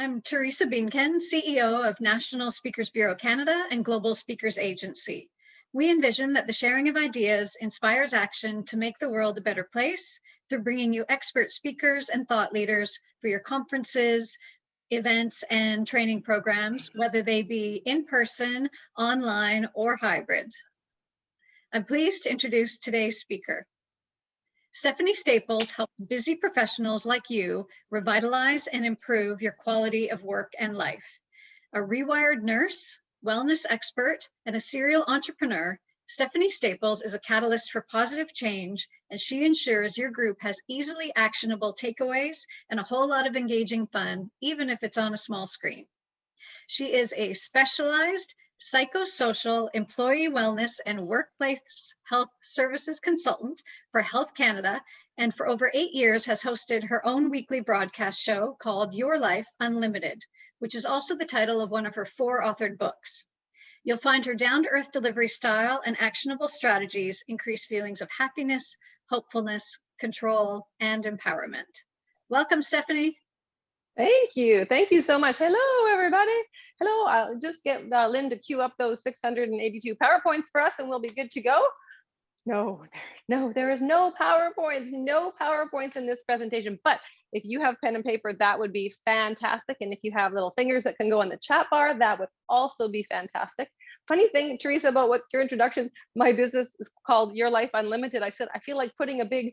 I'm Teresa Beanken, CEO of National Speakers Bureau Canada and Global Speakers Agency. We envision that the sharing of ideas inspires action to make the world a better place through bringing you expert speakers and thought leaders for your conferences, events, and training programs, whether they be in person, online, or hybrid. I'm pleased to introduce today's speaker. Stephanie Staples helps busy professionals like you revitalize and improve your quality of work and life. A rewired nurse, wellness expert, and a serial entrepreneur, Stephanie Staples is a catalyst for positive change, and she ensures your group has easily actionable takeaways and a whole lot of engaging fun, even if it's on a small screen. She is a specialized psychosocial employee wellness and workplace health services consultant for Health Canada, and for over 8 years has hosted her own weekly broadcast show called Your Life Unlimited, which is also the title of one of her 4 authored books. You'll find her down-to-earth delivery style and actionable strategies increase feelings of happiness, hopefulness, control, and empowerment. Welcome, Stephanie. Thank you. Thank you so much. Hello, everybody. Hello. I'll just get Lynn to queue up those 682 PowerPoints for us and we'll be good to go. No, there is no PowerPoints in this presentation. But if you have pen and paper, that would be fantastic. And if you have little fingers that can go in the chat bar, that would also be fantastic. Funny thing, Teresa, about what your introduction, my business is called Your Life Unlimited. I said, I feel like putting a big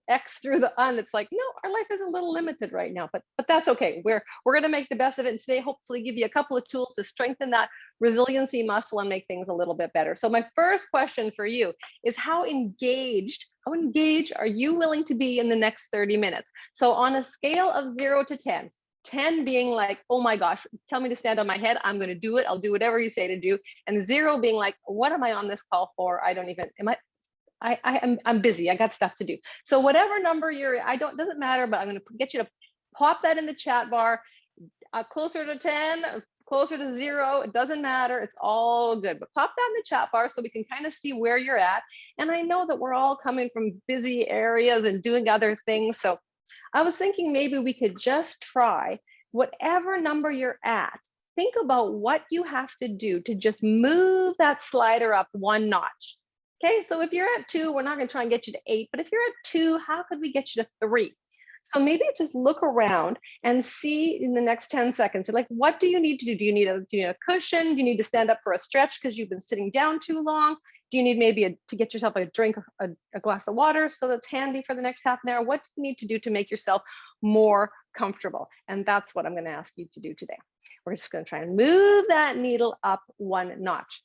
X through the un. It's like, no, our life is a little limited right now, but that's okay. We're going to make the best of it. And today, hopefully give you a couple of tools to strengthen that resiliency muscle and make things a little bit better. So my first question for you is how engaged are you willing to be in the next 30 minutes? So on a scale of 0 to 10, 10 being like, oh my gosh, tell me to stand on my head. I'm going to do it. I'll do whatever you say to do. And 0 being like, what am I on this call for? I'm busy. I got stuff to do. So whatever number you're, doesn't matter, but I'm going to get you to pop that in the chat bar. Closer to 10, closer to 0, it doesn't matter. It's all good, but pop that in the chat bar so we can kind of see where you're at. And I know that we're all coming from busy areas and doing other things. So I was thinking maybe we could just try whatever number you're at. Think about what you have to do to just move that slider up 1 notch. Okay, so if you're at 2, we're not going to try and get you to 8, but if you're at 2, how could we get you to 3? So maybe just look around and see in the next 10 seconds, like, what do you need to do? Do you need a cushion? Do you need to stand up for a stretch because you've been sitting down too long? Do you need maybe to get yourself a drink, a glass of water so that's handy for the next half an hour? What do you need to do to make yourself more comfortable? And that's what I'm going to ask you to do today. We're just going to try and move that needle up 1 notch.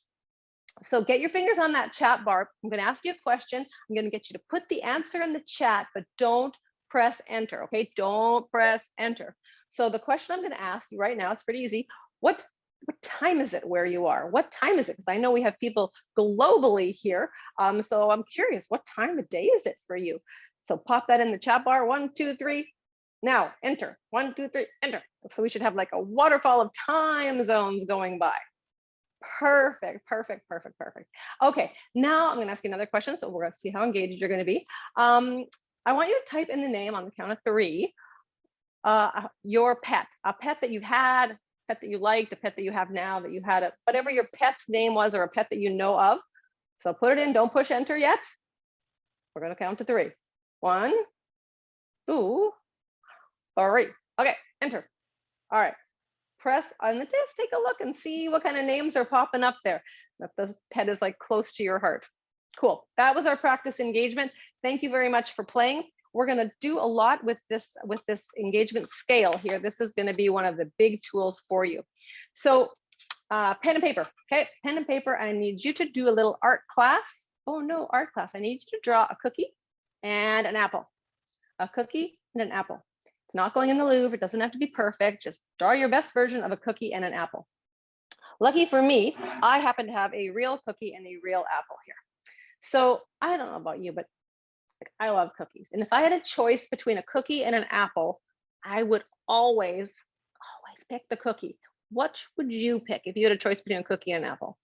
So get your fingers on that chat bar. I'm going to ask you a question. I'm going to get you to put the answer in the chat, but don't press enter, okay? Don't press enter. So the question I'm going to ask you right now, it's pretty easy. What time is it where you are? What time is it? Because I know we have people globally here. So I'm curious, what time of day is it for you? So pop that in the chat bar. 1, 2, 3. Now enter. 1, 2, 3, enter. So we should have like a waterfall of time zones going by. Perfect. Okay, now I'm going to ask you another question. So we're going to see how engaged you're going to be. I want you to type in the name on the count of 3, your pet, a pet that you've had, a pet that you liked, a pet that you have now, that you had, whatever your pet's name was, or a pet that you know of. So put it in, don't push enter yet. We're going to count to 3. 1, 2, 3. Okay, enter. All right. Press on the test, take a look and see what kind of names are popping up there. If this pet is like close to your heart. Cool. That was our practice engagement. Thank you very much for playing. We're going to do a lot with this engagement scale here. This is going to be one of the big tools for you. So pen and paper. Okay, pen and paper. I need you to do a little art class. Oh no, art class. I need you to draw a cookie and an apple. A cookie and an apple. It's not going in the Louvre. It doesn't have to be perfect. Just draw your best version of a cookie and an apple. Lucky for me, I happen to have a real cookie and a real apple here. So I don't know about you, but I love cookies. And if I had a choice between a cookie and an apple, I would always pick the cookie. What would you pick if you had a choice between a cookie and an apple?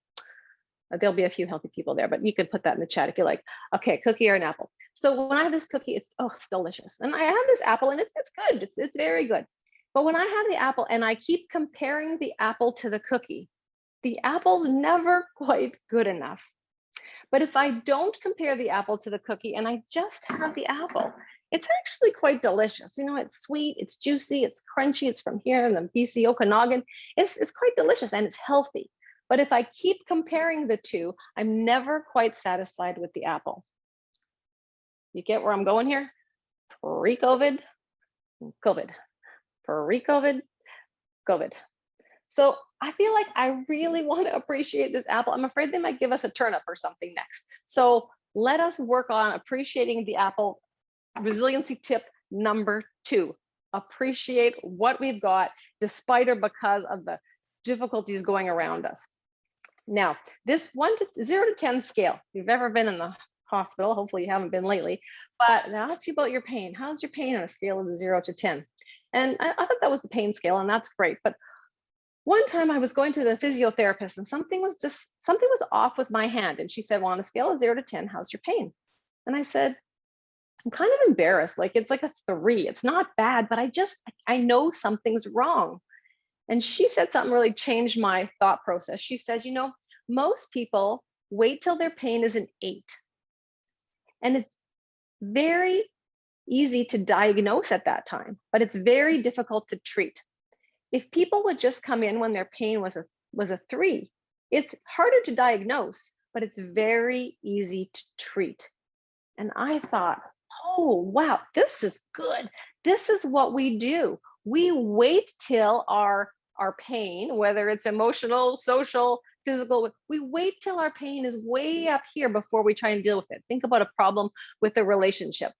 There'll be a few healthy people there, but you could put that in the chat if you like. Okay, cookie or an apple. So when I have this cookie, it's delicious. And I have this apple and it's good. It's very good. But when I have the apple and I keep comparing the apple to the cookie, the apple's never quite good enough. But if I don't compare the apple to the cookie and I just have the apple, it's actually quite delicious. You know, it's sweet, it's juicy, it's crunchy, it's from here in the BC Okanagan. It's quite delicious and it's healthy. But if I keep comparing the two, I'm never quite satisfied with the apple. You get where I'm going here? Pre-COVID, COVID, pre-COVID, COVID. So I feel like I really want to appreciate this apple. I'm afraid they might give us a turnip or something next. So let us work on appreciating the apple. Resiliency tip number 2, appreciate what we've got despite or because of the difficulties going around us. Now, this 0 to 10 scale, if you've ever been in the hospital, hopefully you haven't been lately, but they ask you about your pain. How's your pain on a scale of 0 to 10? And I thought that was the pain scale, and that's great. But one time I was going to the physiotherapist and something was off with my hand. And she said, well, on a scale of 0 to 10, how's your pain? And I said, I'm kind of embarrassed. Like, it's like a 3. It's not bad, but I know something's wrong. And she said something really changed my thought process. She says, you know, most people wait till their pain is an 8. And it's very easy to diagnose at that time, but it's very difficult to treat. If people would just come in when their pain was a 3, it's harder to diagnose, but it's very easy to treat. And I thought, oh, wow, this is good. This is what we do. We wait till our pain, whether it's emotional, social, physical, we wait till our pain is way up here before we try and deal with it. Think about a problem with a relationship.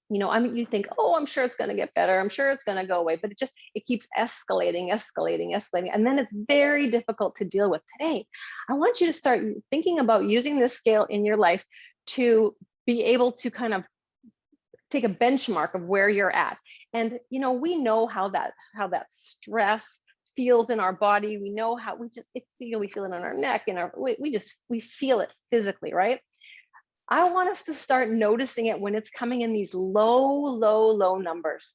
You know, I mean, you think, oh, I'm sure it's going to get better. I'm sure it's going to go away, but it keeps escalating. And then it's very difficult to deal with. Today, I want you to start thinking about using this scale in your life to be able to kind of take a benchmark of where you're at. And, you know, we know how that stress feels in our body. We know how we feel it on our neck and we feel it physically, right? I want us to start noticing it when it's coming in these low numbers.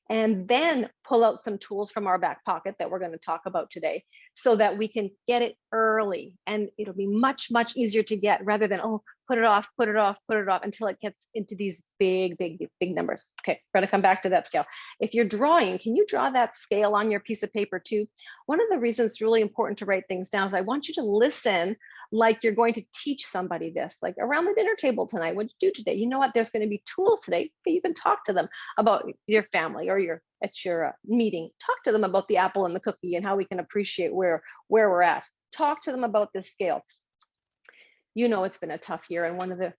And then pull out some tools from our back pocket that we're going to talk about today so that we can get it early. And it'll be much easier to get rather than, oh, put it off until it gets into these big numbers. Okay, we're going to come back to that scale. If you're drawing, can you draw that scale on your piece of paper too? One of the reasons it's really important to write things down is I want you to listen like you're going to teach somebody this, like around the dinner table tonight. What'd you do today? You know what? There's going to be tools today. You can talk to them about your family or at your meeting. Talk to them about the apple and the cookie and how we can appreciate where we're at. Talk to them about this scale. You know, it's been a tough year. And one of the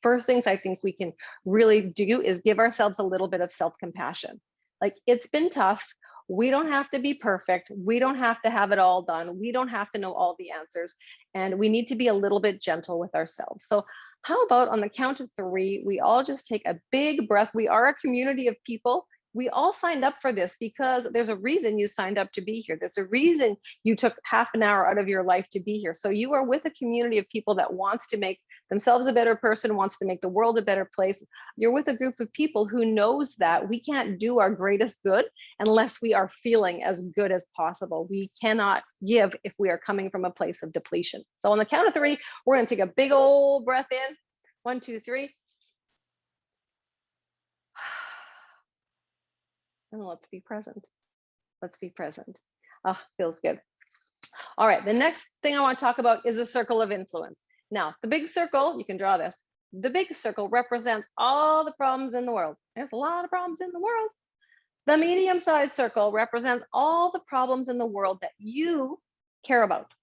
first things I think we can really do is give ourselves a little bit of self-compassion. Like, it's been tough. We don't have to be perfect. We don't have to have it all done. We don't have to know all the answers. And we need to be a little bit gentle with ourselves. So how about on the count of 3, we all just take a big breath. We are a community of people. We all signed up for this because there's a reason you signed up to be here. There's a reason you took half an hour out of your life to be here. So you are with a community of people that wants to make themselves a better person, wants to make the world a better place. You're with a group of people who knows that we can't do our greatest good unless we are feeling as good as possible. We cannot give if we are coming from a place of depletion. So on the count of 3, we're going to take a big old breath in. 1, 2, 3. And let's be present. Let's be present. Oh, feels good. All right, the next thing I want to talk about is a circle of influence. Now, the big circle, you can draw this. The big circle represents all the problems in the world. There's a lot of problems in the world. The medium-sized circle represents all the problems in the world that you care about.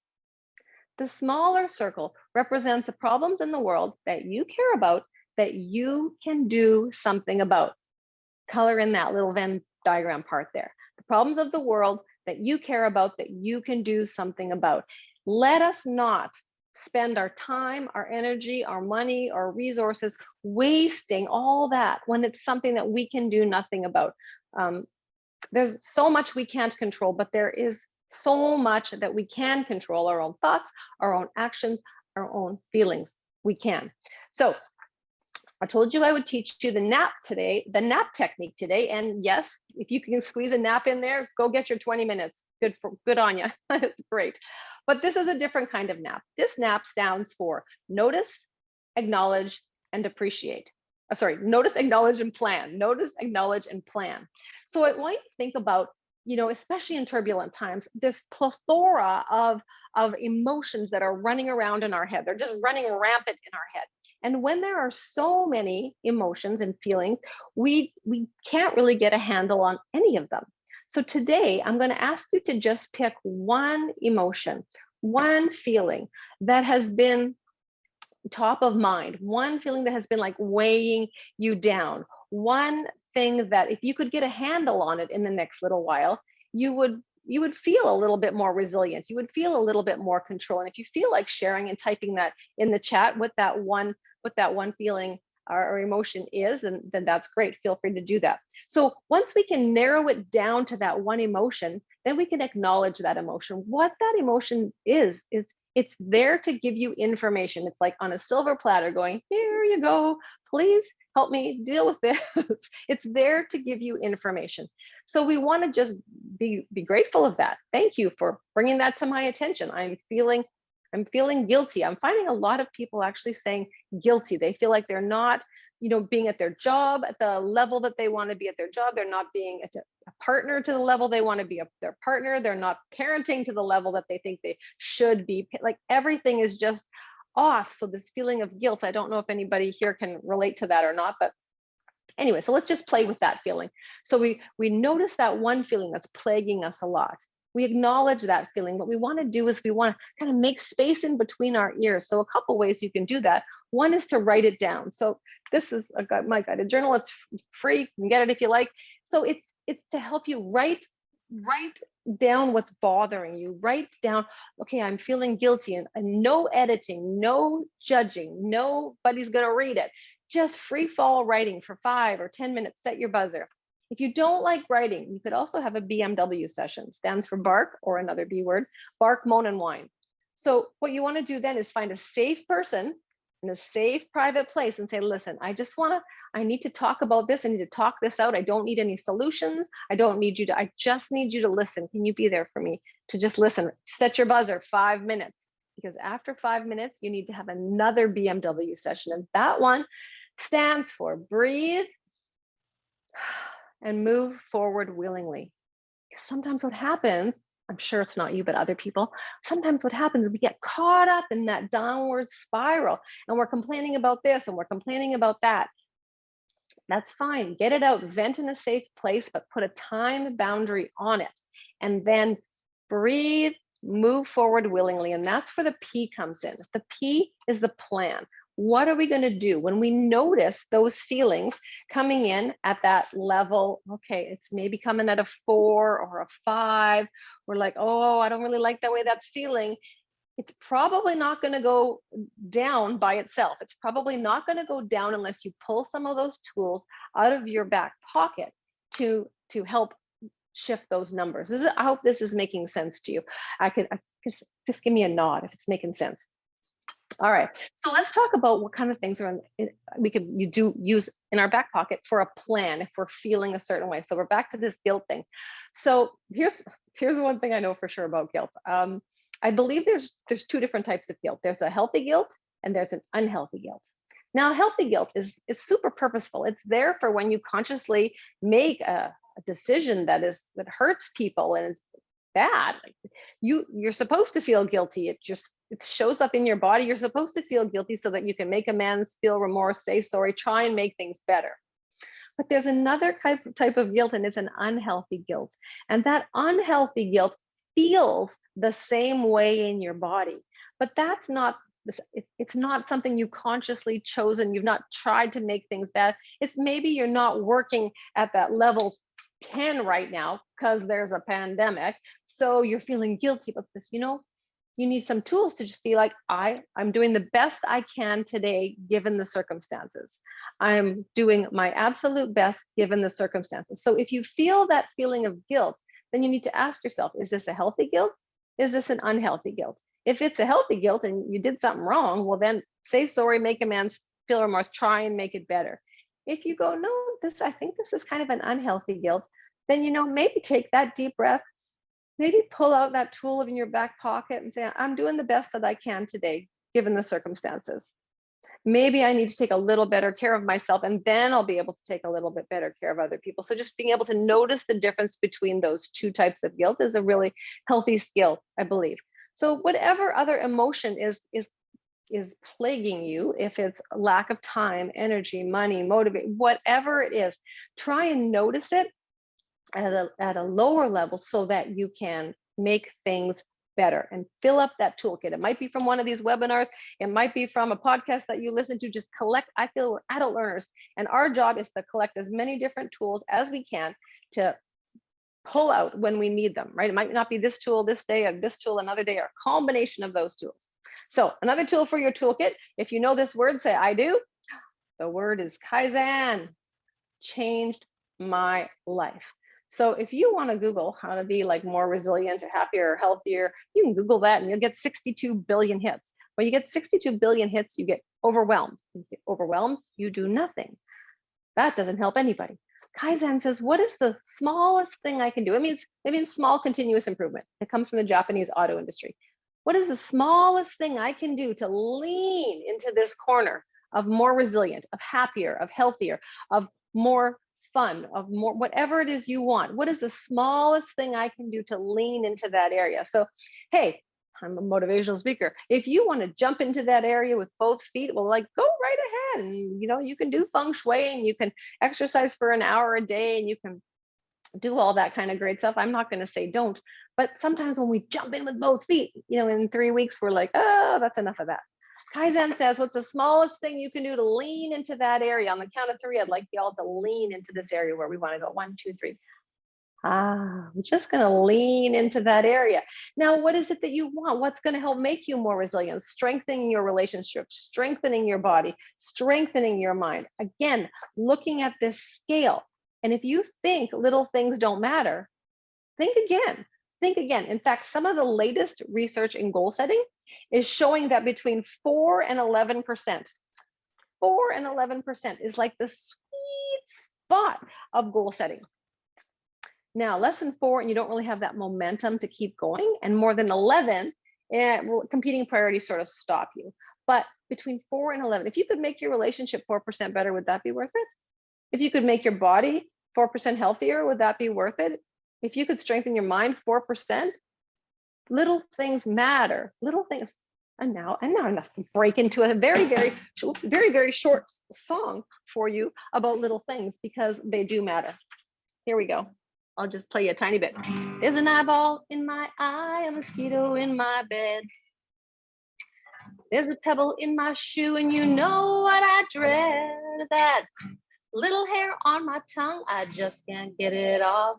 The smaller circle represents the problems in the world that you care about that you can do something about. Color in that little Venn diagram part there. The problems of the world that you care about that you can do something about. Let us not spend our time, our energy, our money, our resources wasting all that when it's something that we can do nothing about. There's so much we can't control, but there is so much that we can control: our own thoughts, our own actions, our own feelings. We can. So I told you I would teach you the nap today, the nap technique today. And yes, if you can squeeze a nap in there, go get your 20 minutes. Good on you. It's great. But this is a different kind of nap. This nap stands for notice, acknowledge, and appreciate. Sorry, notice, acknowledge, and plan. Notice, acknowledge, and plan. So I want you to think about, especially in turbulent times, this plethora of emotions that are running around in our head. They're just running rampant in our head. And when there are so many emotions and feelings, we can't really get a handle on any of them. So today, I'm going to ask you to just pick one emotion, one feeling that has been top of mind, one feeling that has been like weighing you down, one thing that if you could get a handle on it in the next little while, you would feel a little bit more resilient. You would feel a little bit more control. And if you feel like sharing and typing that in the chat, what that one feeling or emotion is, then that's great. Feel free to do that. So once we can narrow it down to that one emotion, then we can acknowledge that emotion. What that emotion is it's there to give you information. It's like on a silver platter going, here you go, please help me deal with this. It's there to give you information. So we want to just be grateful of that. Thank you for bringing that to my attention. I'm feeling guilty. I'm finding a lot of people actually saying guilty. They feel like they're not, being at their job at the level that they want to be at their job. They're not being a partner to the level they want to be their partner. They're not parenting to the level that they think they should be. Like everything is just off. So this feeling of guilt, I don't know if anybody here can relate to that or not, but anyway, so let's just play with that feeling. So we notice that one feeling that's plaguing us a lot. We acknowledge that feeling. What we want to do is we want to kind of make space in between our ears. So a couple ways you can do that. One is to write it down. So this is my guided journal. It's free. You can get it if you like. So it's to help you write down what's bothering you. Write down, okay, I'm feeling guilty, and no editing, no judging, nobody's going to read it. Just free fall writing for 5 or 10 minutes. Set your buzzer. If you don't like writing, you could also have a BMW session. Stands for bark, or another B word, bark, moan, and whine. So what you want to do then is find a safe person in a safe private place and say, listen, I need to talk about this. I need to talk this out. I don't need any solutions. I just need you to listen. Can you be there for me to just listen? Set your buzzer, 5 minutes, because after 5 minutes, you need to have another BMW session. And that one stands for breathe and move forward willingly. Because sometimes what happens, I'm sure it's not you, but other people, sometimes what happens, we get caught up in that downward spiral and we're complaining about this and we're complaining about that. That's fine. Get it out, vent in a safe place, but put a time boundary on it. And then breathe, move forward willingly. And that's where the P comes in. The P is the plan. What are we going to do when we notice those feelings coming in at that level? Okay, it's maybe coming at a 4 or a 5. We're like, oh, I don't really like the way that's feeling. It's probably not going to go down by itself. It's probably not going to go down unless you pull some of those tools out of your back pocket to help shift those numbers. I hope this is making sense to you. Just give me a nod if it's making sense. All right, so let's talk about what kind of things we could use in our back pocket for a plan if we're feeling a certain way. So we're back to this guilt thing. So here's one thing I know for sure about guilt. I believe there's 2 different types of guilt. There's a healthy guilt and there's an unhealthy guilt. Now, healthy guilt is super purposeful. It's there for when you consciously make a decision that hurts people and is bad. Like you're supposed to feel guilty. It shows up in your body. You're supposed to feel guilty so that you can make amends, feel remorse, say sorry, try and make things better. But there's another type of guilt, and it's an unhealthy guilt. And that unhealthy guilt feels the same way in your body, but that's not it's not something you consciously chosen. You've not tried to make things bad. It's maybe you're not working at that level 10 right now because there's a pandemic, so you're feeling guilty about this. You need some tools to just be like, I'm doing the best I can today given the circumstances. I'm doing my absolute best given the circumstances. So if you feel that feeling of guilt, then you need to ask yourself, is this a healthy guilt? Is this an unhealthy guilt? If it's a healthy guilt and you did something wrong, well then say sorry, make amends, feel remorse, try and make it better. If you go, no, I think this is kind of an unhealthy guilt, then, maybe take that deep breath, maybe pull out that tool in your back pocket and say, I'm doing the best that I can today, given the circumstances. Maybe I need to take a little better care of myself, and then I'll be able to take a little bit better care of other people. So just being able to notice the difference between those two types of guilt is a really healthy skill, I believe. So whatever other emotion is plaguing you, if it's lack of time, energy, money, motivate, whatever it is, try and notice it at a lower level so that you can make things better and fill up that toolkit. It might be from one of these webinars. It might be from a podcast that you listen to. Just collect. I feel we're adult learners, and our job is to collect as many different tools as we can to pull out when we need them, right? It might not be this tool this day, or this tool another day, or a combination of those tools. So another tool for your toolkit, if you know this word, say, I do. The word is Kaizen. Changed my life. So if you want to Google how to be like more resilient or happier or healthier, you can Google that and you'll get 62 billion hits. When you get 62 billion hits, you get overwhelmed. When you get overwhelmed, you do nothing. That doesn't help anybody. Kaizen says, what is the smallest thing I can do? It means small continuous improvement. It comes from the Japanese auto industry. What is the smallest thing I can do to lean into this corner of more resilient, of happier, of healthier, of more fun, of more, whatever it is you want? What is the smallest thing I can do to lean into that area? So, hey, I'm a motivational speaker. If you want to jump into that area with both feet, well, like, go right ahead. And, you can do feng shui and you can exercise for an hour a day and you can do all that kind of great stuff. I'm not going to say don't, but sometimes when we jump in with both feet, in 3 weeks, we're like, oh, that's enough of that. Kaizen says, what's the smallest thing you can do to lean into that area? On the count of 3, I'd like you all to lean into this area where we want to go. 1, 2, 3. I'm just going to lean into that area. Now, what is it that you want? What's going to help make you more resilient? Strengthening your relationships, strengthening your body, strengthening your mind. Again, looking at this scale. And if you think little things don't matter, think again. Think again. In fact, some of the latest research in goal setting is showing that between 4 and 11%, 4 and 11% is like the sweet spot of goal setting. Now, less than 4, and you don't really have that momentum to keep going, and more than 11, competing priorities sort of stop you. But between 4 and 11, if you could make your relationship 4% better, would that be worth it? If you could make your body 4% healthier, would that be worth it? If you could strengthen your mind 4%, little things matter, little things. And now I must break into a very, very short song for you about little things, because they do matter. Here we go. I'll just play you a tiny bit. There's an eyeball in my eye, a mosquito in my bed. There's a pebble in my shoe, and you know what I dread. That little hair on my tongue, I just can't get it off.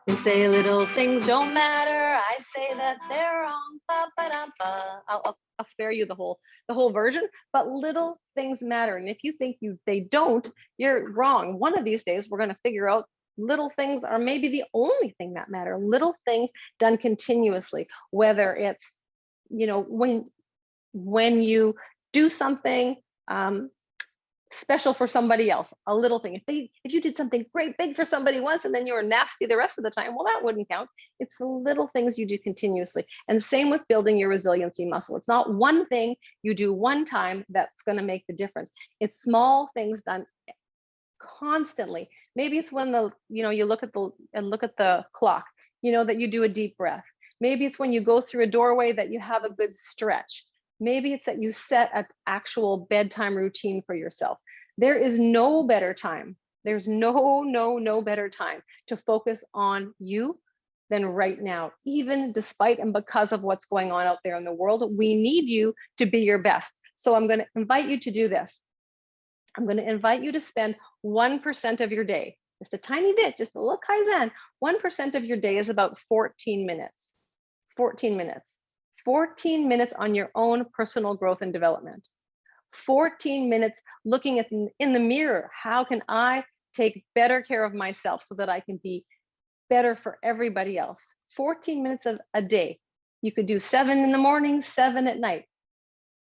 You say little things don't matter, I say that they're wrong. Ba-ba-da-ba. I'll spare you the whole version, but little things matter. And if you think they don't, you're wrong. One of these days, we're going to figure out little things are maybe the only thing that matter. Little things done continuously, whether it's, when you do something special for somebody else, a little thing. If you did something great big for somebody once and then you were nasty the rest of the time, well, that wouldn't count. It's the little things you do continuously. And same with building your resiliency muscle. It's not one thing you do one time that's going to make the difference. It's small things done constantly. Maybe it's when you look at the clock, that you do a deep breath. Maybe it's when you go through a doorway that you have a good stretch. Maybe it's that you set an actual bedtime routine for yourself. There is no better time. There's no better time to focus on you than right now, even despite and because of what's going on out there in the world. We need you to be your best. So I'm going to invite you to do this. I'm going to invite you to spend 1% of your day, just a tiny bit, just a little Kaizen. 1% of your day is about 14 minutes. 14 minutes. 14 minutes on your own personal growth and development. 14 minutes looking in the mirror. How can I take better care of myself so that I can be better for everybody else? 14 minutes of a day. You could do 7 in the morning, 7 at night.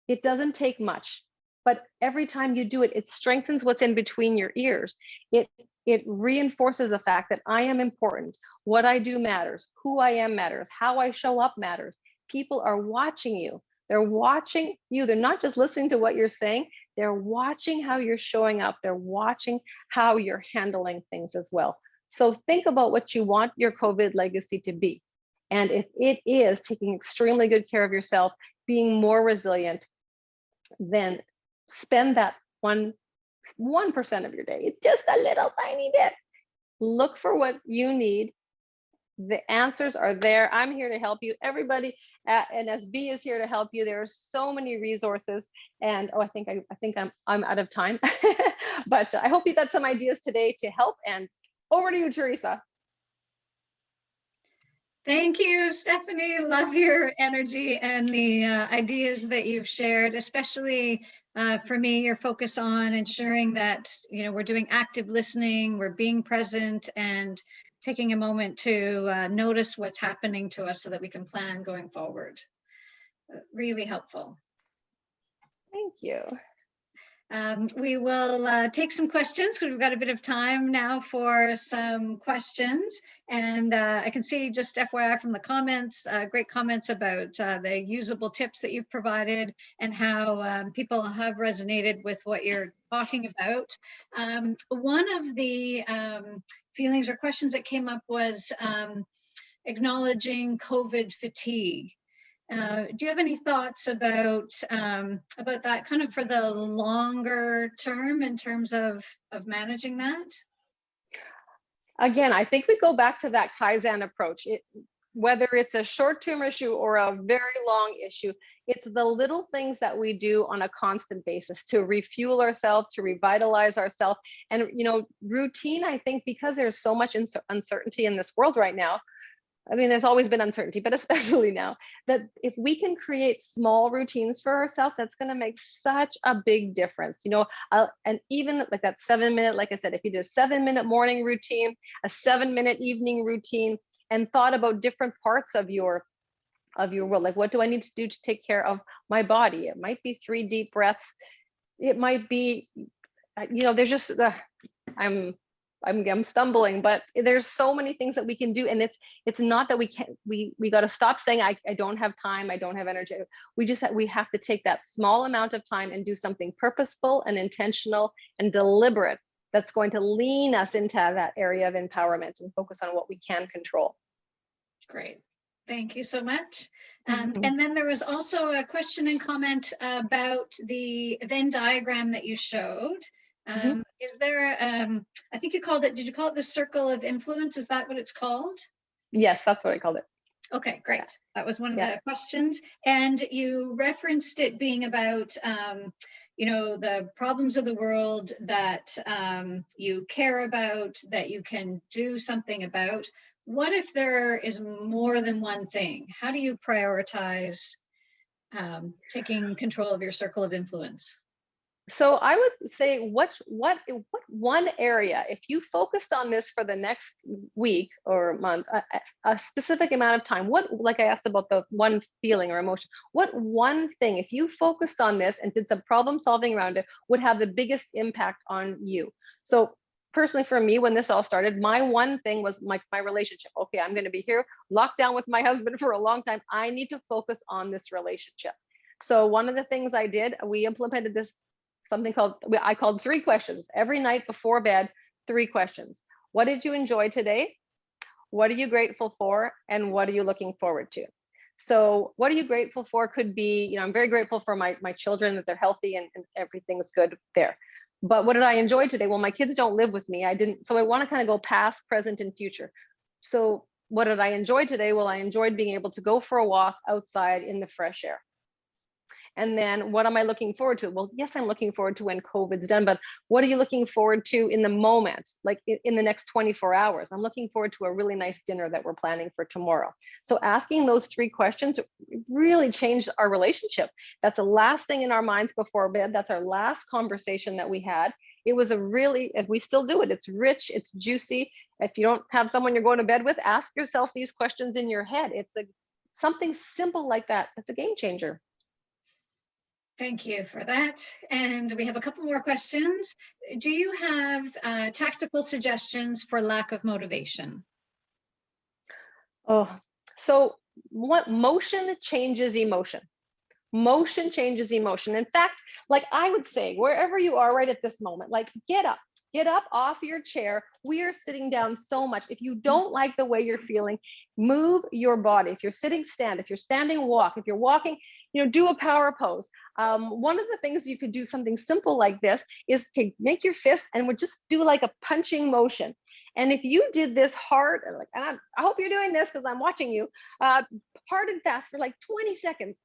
It doesn't take much, but every time you do it, it strengthens what's in between your ears. It reinforces the fact that I am important. What I do matters. Who I am matters. How I show up matters. People are watching you. They're watching you. They're not just listening to what you're saying. They're watching how you're showing up. They're watching how you're handling things as well. So think about what you want your COVID legacy to be. And if it is taking extremely good care of yourself, being more resilient, then spend that 1% of your day, just a little tiny bit. Look for what you need. The answers are there. I'm here to help you. Everybody at NSB is here to help you. There are so many resources. And I think I'm out of time. But I hope you got some ideas today to help. And over to you, Teresa. Thank you, Stephanie. Love your energy and the ideas that you've shared, especially for me, your focus on ensuring that, we're doing active listening, we're being present, and taking a moment to notice what's happening to us so that we can plan going forward. Really helpful. Thank you. We will take some questions because we've got a bit of time now for some questions. And I can see, just FYI from the comments, great comments about the usable tips that you've provided and how people have resonated with what you're talking about. One of the feelings or questions that came up was acknowledging COVID fatigue. Do you have any thoughts about that kind of for the longer term in terms of managing that? Again, I think we go back to that Kaizen approach. Whether it's a short-term issue or a very long issue, it's the little things that we do on a constant basis to refuel ourselves, to revitalize ourselves. And, routine, I think, because there's so much uncertainty in this world right now, I mean, there's always been uncertainty, but especially now, that if we can create small routines for ourselves, that's going to make such a big difference. And even like that 7-minute, like I said, if you do a 7-minute morning routine, a 7-minute evening routine, and thought about different parts of your world, like what do I need to do to take care of my body? It might be 3 deep breaths. It might be, there's just, I'm stumbling, but there's so many things that we can do. And it's not that we can't, we got to stop saying, I don't have time, I don't have energy. We have to take that small amount of time and do something purposeful and intentional and deliberate that's going to lean us into that area of empowerment and focus on what we can control. Great. Thank you so much. And then there was also a question and comment about the Venn diagram that you showed. Is there, I think you called it, did you call it the circle of influence? Is that what it's called? Yes, that's what I called it. Okay, great. Yeah. That was one of the questions. And you referenced it being about, the problems of the world that you care about, that you can do something about. What if there is more than one thing? How do you prioritize taking control of your circle of influence? So I would say what one area, if you focused on this for the next week or month, a specific amount of time, like I asked about the one feeling or emotion, what one thing, if you focused on this and did some problem solving around it, would have the biggest impact on you? So personally for me, when this all started, my one thing was my relationship. Okay, I'm going to be here locked down with my husband for a long time. I need to focus on this relationship. So one of the things I did, we implemented this something I called 3 questions every night before bed. 3 questions. What did you enjoy today? What are you grateful for? And what are you looking forward to? So what are you grateful for could be, I'm very grateful for my children, that they're healthy and everything's good there. But what did I enjoy today? Well, my kids don't live with me. So I want to kind of go past, present, and future. So what did I enjoy today? Well, I enjoyed being able to go for a walk outside in the fresh air. And then what am I looking forward to? Well, yes, I'm looking forward to when COVID's done, but what are you looking forward to in the moment, like in the next 24 hours? I'm looking forward to a really nice dinner that we're planning for tomorrow. So asking those 3 questions really changed our relationship. That's the last thing in our minds before bed. That's our last conversation that we had. It was if we still do it, it's rich, it's juicy. If you don't have someone you're going to bed with, ask yourself these questions in your head. It's something simple like that. That's a game changer. Thank you for that. And we have a couple more questions. Do you have tactical suggestions for lack of motivation? Oh, so what motion changes emotion? Motion changes emotion. In fact, like I would say, wherever you are right at this moment, like get up off your chair. We are sitting down so much. If you don't like the way you're feeling, move your body. If you're sitting, stand. If you're standing, walk. If you're walking, do a power pose. One of the things you could do, something simple like this, is to make your fist and would just do like a punching motion. And if you did this hard, like, and I hope you're doing this because I'm watching you, hard and fast for like 20 seconds,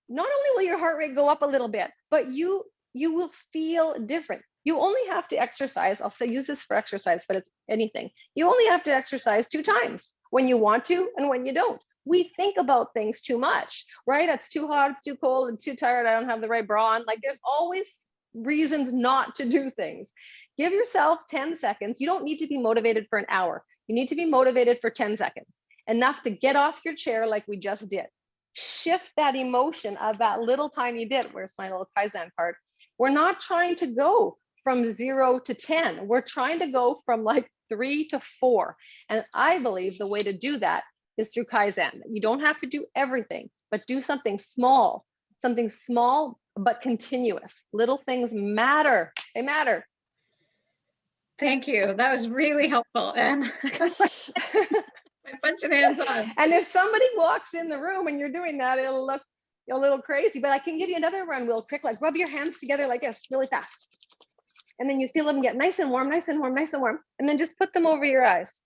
not only will your heart rate go up a little bit, but you will feel different. You only have to exercise. I'll say use this for exercise, but it's anything. You only have to exercise 2 times, when you want to and when you don't. We think about things too much, right? It's too hot, it's too cold, I'm too tired, I don't have the right bra on. Like there's always reasons not to do things. Give yourself 10 seconds. You don't need to be motivated for an hour. You need to be motivated for 10 seconds, enough to get off your chair like we just did. Shift that emotion of that little tiny bit. Where's my little Kaizen card? We're not trying to go from 0 to 10. We're trying to go from like 3 to 4. And I believe the way to do that is through Kaizen. You don't have to do everything, but do something small but continuous. Little things matter. They matter. Thank you. That was really helpful. And my punching hands on. And if somebody walks in the room and you're doing that, it'll look a little crazy, but I can give you another run real quick, like rub your hands together like this really fast. And then you feel them get nice and warm, nice and warm, nice and warm. And then just put them over your eyes.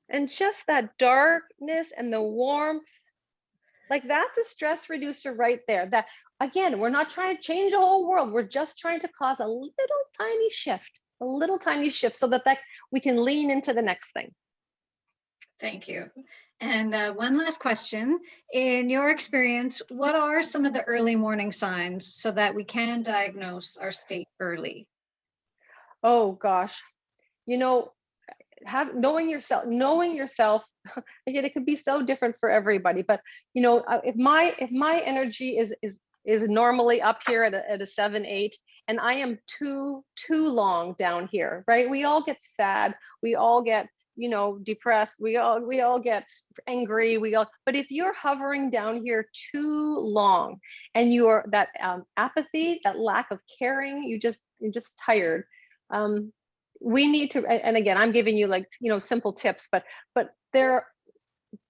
And just that darkness and the warmth, like that's a stress reducer right there. That again, we're not trying to change the whole world. We're just trying to cause a little tiny shift so that we can lean into the next thing. Thank you. And one last question. In your experience, what are some of the early warning signs so that we can diagnose our state early? Oh gosh, knowing yourself, again, it could be so different for everybody, but if my energy is normally up here at a 7, 8, and I am too long down here, right? We all get sad, we all get depressed, we all get angry, but if you're hovering down here too long and you're that apathy, that lack of caring, you're just tired, we need to, and again, I'm giving you like simple tips, but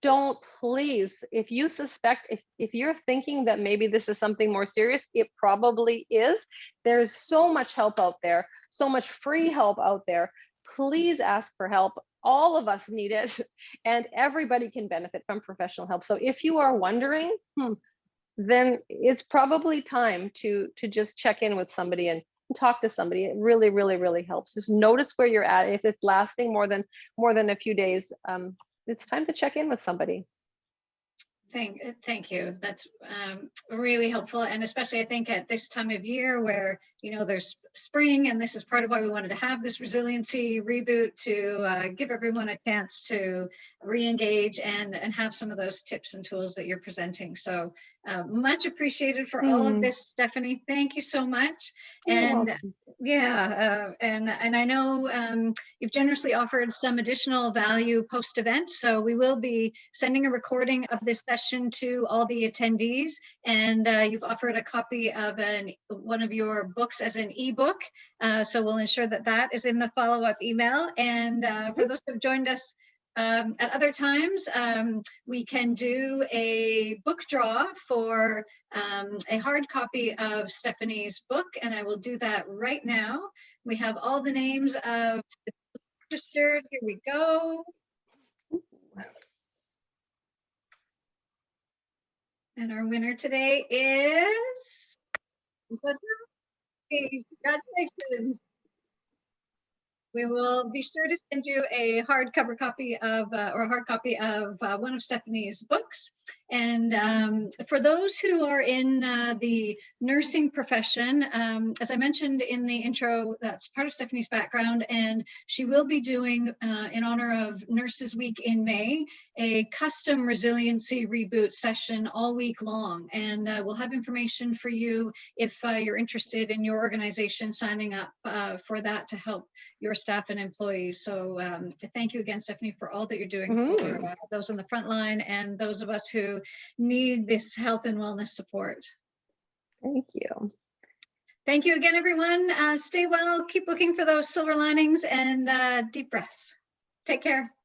don't, please, if you suspect, if you're thinking that maybe this is something more serious, it probably is. There's so much help out there, so much free help out there. Please ask for help. All of us need it, and everybody can benefit from professional help. So if you are wondering, then it's probably time to just check in with somebody and talk to somebody. It really, really, really helps. Just notice where you're at. If it's lasting more than a few days, it's time to check in with somebody. Thank you. That's really helpful. And especially I think at this time of year where, there's spring, and this is part of why we wanted to have this resiliency reboot to give everyone a chance to re-engage and have some of those tips and tools that you're presenting. So much appreciated for all of this, Stephanie. Thank you so much. And yeah, and I know you've generously offered some additional value post-event. So we will be sending a recording of this session to all the attendees, and you've offered a copy of one of your books as an ebook. So we'll ensure that is in the follow-up email. And for those who have joined us at other times, we can do a book draw for a hard copy of Stephanie's book, and I will do that right now. We have all the names of the registered. Here we go. And our winner today is, congratulations. We will be sure to send you a hardcover copy of, or a hard copy of one of Stephanie's books. And for those who are in the nursing profession, as I mentioned in the intro, that's part of Stephanie's background, and she will be doing, in honor of Nurses Week in May, a custom resiliency reboot session all week long. And we'll have information for you if you're interested in your organization signing up for that to help your staff and employees. So thank you again, Stephanie, for all that you're doing for those on the front line and those of us who need this health and wellness support. Thank you. Thank you again, everyone. Stay well, keep looking for those silver linings, and deep breaths. Take care.